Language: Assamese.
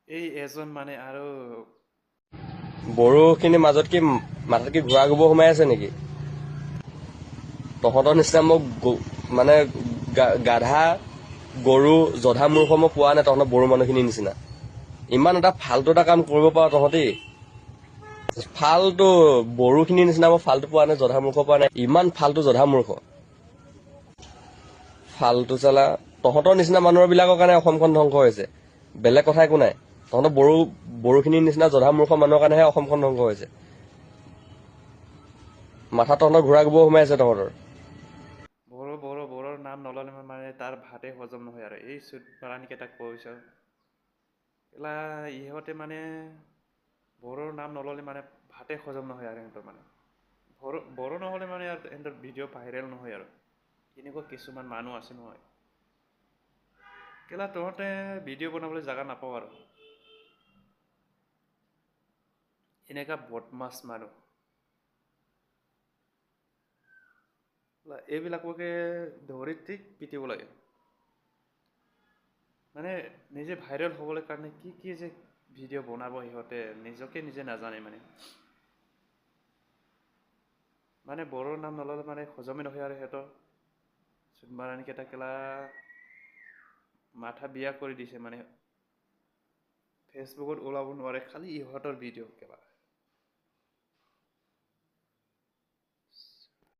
এই এজন মানে আৰু বড়োখিনিৰ মাজত কি মাথাত কি ঘোঁৰা গোবৰ সোমাই আছে নেকি? তহঁতৰ নিচিনা মোক মানে গাধা গৰু জধা মূৰ্খ মই পোৱা নাই তহঁতৰ বড়ো মানুহখিনিৰ নিচিনা। ইমান এটা ফাল্টু এটা কাম কৰিব পাৰ তহঁতি। ফাল্টু বড়োখিনিৰ নিচিনা মই ফাল্টু পোৱা নাই, জধা মূৰ্খ পোৱা নাই। ইমান ফাল্টু জধা মূৰ্খ ফাল্টু চালা। তহঁতৰ নিচিনা মানুহৰ বিলাকৰ কাৰণে অসমখন ধ্বংস হৈছে, বেলেগ কথা একো নাই। তহঁতৰ বড়োখিনিৰ নিচিনা জধা মূৰ্খ মানুহৰ কাৰণেহে অসমখন ধ্বংস হৈছে। মাথাত তহঁতৰ ঘোঁৰা গোবৰ সোমাই আছে তহঁতৰ। বড়োৰ নাম নল'লে মানে তাৰ ভাতে হজম নহয় আৰু এই চুট প্ৰাণীকেইটাক কৈছ কেলা ইহঁতে মানে বড়োৰ নাম নল'লে মানে ভাতে হজম নহয় আৰু সিহঁতৰ মানে বড়ো নহ'লে মানে আৰু সিহঁতৰ ভিডিঅ' ভাইৰেল নহয় আৰু এনেকুৱা কিছুমান মানুহ আছে নহয় কেলা তহঁতে ভিডিঅ' বনাবলৈ জেগা নাপাওঁ আৰু এনেকা বদমাছ মানুহ এইবিলাককে ধৰি ঠিক পিটিব লাগে মানে নিজে ভাইৰেল হ'বলৈ কাৰণে কি যে ভিডিঅ' বনাব সিহঁতে নিজকে নিজে নাজানে মানে বড়োৰ নাম নল'লে মানে হজমে নহয় আৰু সিহঁতৰ চুটমাৰানিকেইটা কেলা মাথা বিয়া কৰি দিছে মানে ফেচবুকত ওলাব নোৱাৰে খালি ইহঁতৰ ভিডিঅ' কেলা